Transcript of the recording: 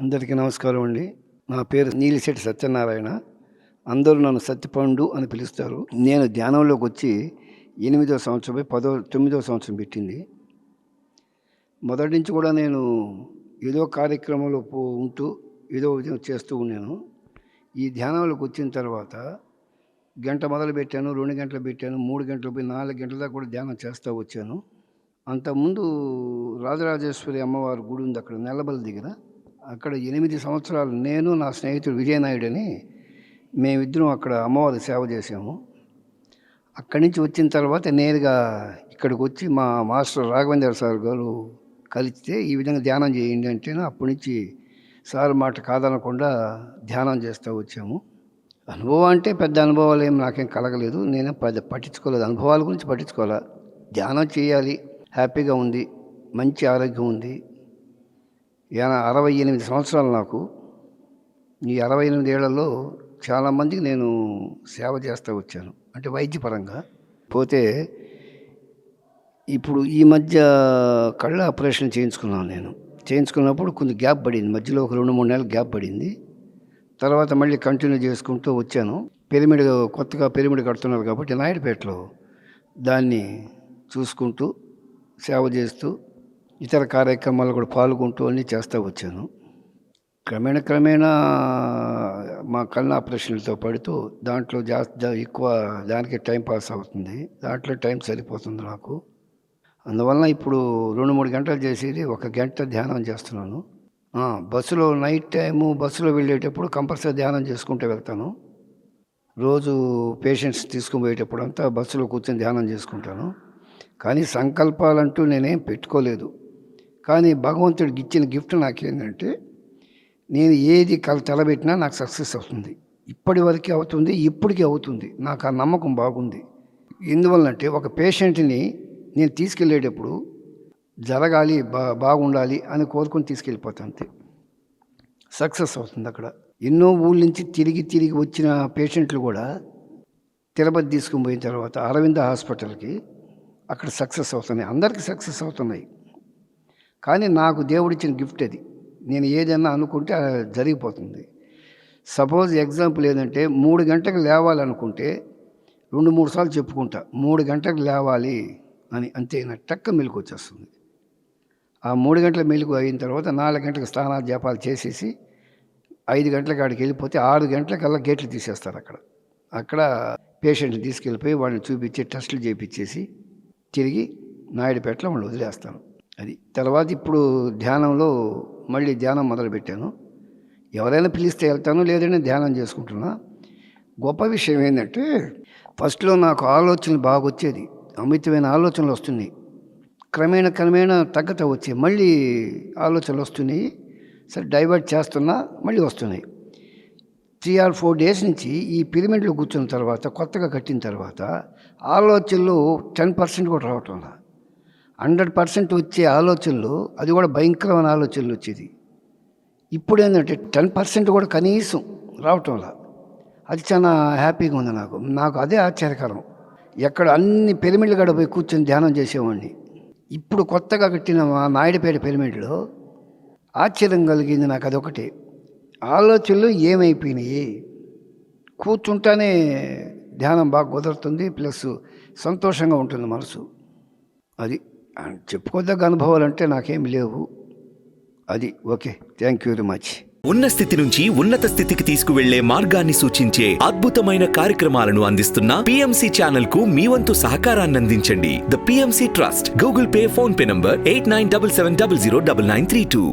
అందరికీ నమస్కారం అండి. నా పేరు నీలిశెట్టి సత్యనారాయణ. అందరూ నన్ను సత్యపండు అని పిలుస్తారు. నేను ధ్యానంలోకి వచ్చి 8వ సంవత్సరం 9వ సంవత్సరం పెట్టింది. మొదటి నుంచి కూడా నేను ఏదో కార్యక్రమంలో ఉంటూ ఏదో విధంగా చేస్తూ ఉన్నాను. ఈ ధ్యానంలోకి వచ్చిన తర్వాత గంట మొదలు పెట్టాను, 2 గంటలు పెట్టాను, 3 గంటలు పోయి 4 గంటల దాకా కూడా ధ్యానం చేస్తూ వచ్చాను. అంతకుముందు రాజరాజేశ్వరి అమ్మవారి గుడి ఉంది అక్కడ నెల్లబల్ దగ్గర. అక్కడ 8 సంవత్సరాలు నేను నా స్నేహితుడు విజయనాయుడు అని మేమిద్దరం అక్కడ అమ్మవారి సేవ చేసాము. అక్కడి నుంచి వచ్చిన తర్వాత నేరుగా ఇక్కడికి వచ్చి మా మాస్టర్ రాఘవేంద్ర సార్ గారు కలిస్తే ఈ విధంగా ధ్యానం చేయండి అంటే అప్పటి నుంచి సార్ మాట కాదనకుండా ధ్యానం చేస్తూ వచ్చాము. అనుభవం అంటే పెద్ద అనుభవాలు ఏం నాకేం కలగలేదు. నేనే పట్టించుకోలేదు, అనుభవాల గురించి పట్టించుకోవాలా. ధ్యానం చేయాలి, హ్యాపీగా ఉంది, మంచి ఆరోగ్యం ఉంది. 68 సంవత్సరాలు నాకు. ఈ 68 ఏళ్లలో చాలామందికి నేను సేవ చేస్తూ వచ్చాను, అంటే వైద్యపరంగా. పోతే ఇప్పుడు ఈ మధ్య కళ్ళ ఆపరేషన్ చేయించుకున్నాను. నేను చేయించుకున్నప్పుడు కొంచెం గ్యాప్ పడింది, మధ్యలో ఒక 2-3 నెలలు గ్యాప్ పడింది. తర్వాత మళ్ళీ కంటిన్యూ చేసుకుంటూ వచ్చాను. కొత్తగా పిరమిడ్ కడుతున్నారు కాబట్టి నాయుడుపేటలో దాన్ని చూసుకుంటూ సేవ చేస్తూ ఇతర కార్యక్రమాలు కూడా పాల్గొంటూ అన్నీ చేస్తూ వచ్చాను. క్రమేణా మా కళ్ళ ఆపరేషన్లతో పడుతూ దాంట్లో ఎక్కువ దానికి టైం పాస్ అవుతుంది, దాంట్లో టైం సరిపోతుంది నాకు. అందువలన ఇప్పుడు 2-3 గంటలు చేసేది 1 గంట ధ్యానం చేస్తున్నాను. బస్సులో నైట్ టైము బస్సులో వెళ్ళేటప్పుడు కంపల్సరీ ధ్యానం చేసుకుంటూ వెళ్తాను. రోజు పేషెంట్స్ తీసుకుని పోయేటప్పుడు అంతా బస్సులో కూర్చొని ధ్యానం చేసుకుంటాను. కానీ సంకల్పాలంటూ నేనేం పెట్టుకోలేదు. కానీ భగవంతుడికి ఇచ్చిన గిఫ్ట్ నాకేంటంటే నేను ఏది తలబెట్టినా నాకు సక్సెస్ అవుతుంది. ఇప్పటివరకు అవుతుంది, ఇప్పటికీ అవుతుంది. నాకు ఆ నమ్మకం బాగుంది. ఎందువల్లంటే ఒక పేషెంట్ని నేను తీసుకెళ్ళేటప్పుడు జరగాలి, బాగుండాలి అని కోరుకొని తీసుకెళ్ళిపోతాను, అంతే. సక్సెస్ అవుతుంది అక్కడ. ఎన్నో ఊళ్ళ నుంచి తిరిగి వచ్చిన పేషెంట్లు కూడా తిరుపతి తీసుకుని పోయిన తర్వాత అరవింద హాస్పిటల్కి అక్కడ సక్సెస్ అవుతున్నాయి, అందరికీ సక్సెస్ అవుతున్నాయి. కానీ నాకు దేవుడిచ్చిన గిఫ్ట్ అది. నేను ఏదైనా అనుకుంటే జరిగిపోతుంది. సపోజ్ ఎగ్జాంపుల్ ఏంటంటే 3 గంటలకు లేవాలనుకుంటే 2-3 సార్లు చెప్పుకుంటా 3 గంటలకు లేవాలి అని, అంతే. నాకు టక్క మెలకు వచ్చేస్తుంది. ఆ 3 గంటల మెలకు అయిన తర్వాత 4 గంటలకు స్నానాలు జపాలు చేసేసి 5 గంటల కాడికి వెళ్ళిపోతే 6 గంటలకల్లా గేట్లు తీసేస్తారు. అక్కడ పేషెంట్ని తీసుకెళ్ళిపోయి వాళ్ళని చూపించి టెస్టులు చేయించేసి తిరిగి నాయుడుపేటలో వాళ్ళు వదిలేస్తాను. అది తర్వాత ఇప్పుడు ధ్యానంలో మళ్ళీ ధ్యానం మొదలుపెట్టాను. ఎవరైనా పిలిస్తే వెళ్తాను, లేదంటే ధ్యానం చేసుకుంటున్నా. గొప్ప విషయం ఏంటంటే ఫస్ట్లో నాకు ఆలోచనలు బాగా వచ్చేది, అమితమైన ఆలోచనలు వస్తున్నాయి. క్రమేణా తగ్గతా వచ్చాయి, మళ్ళీ ఆలోచనలు వస్తున్నాయి. సరే డైవర్ట్ చేస్తున్నా, మళ్ళీ వస్తున్నాయి. 3 or 4 days నుంచి ఈ పిరమిడ్లో కూర్చున్న తర్వాత, కొత్తగా కట్టిన తర్వాత ఆలోచనలు 10% కూడా రావటం. 100% వచ్చే ఆలోచనలు, అది కూడా భయంకరమైన ఆలోచనలు వచ్చేది. ఇప్పుడు ఏంటంటే 10% కూడా కనీసం రావటంలా. అది చాలా హ్యాపీగా ఉంది నాకు అదే ఆశ్చర్యకరం. ఎక్కడ అన్ని పిరమిడ్లు గడ పోయి కూర్చొని ధ్యానం చేసేవాడిని. ఇప్పుడు కొత్తగా కట్టిన మా నాయుడుపేట పిరమిడ్లో ఆశ్చర్యం కలిగింది నాకు. అదొకటి, ఆలోచనలు ఏమైపోయినాయి. కూర్చుంటానే ధ్యానం బాగా కుదురుతుంది, ప్లస్ సంతోషంగా ఉంటుంది మనసు. అది చెప్పుకోదగ్గ అనుభవాలు అంటే నాకేం లేవు. అది okay, thank you very much. ఉన్న స్థితి నుంచి ఉన్నత స్థితికి తీసుకువెళ్లే మార్గాన్ని సూచించే అద్భుతమైన కార్యక్రమాలను అందిస్తున్న PMC ఛానల్ కు మీ వంతు సహకారాన్ని అందించండి. The PMC trust, Google pay, phone pay number 8977009932.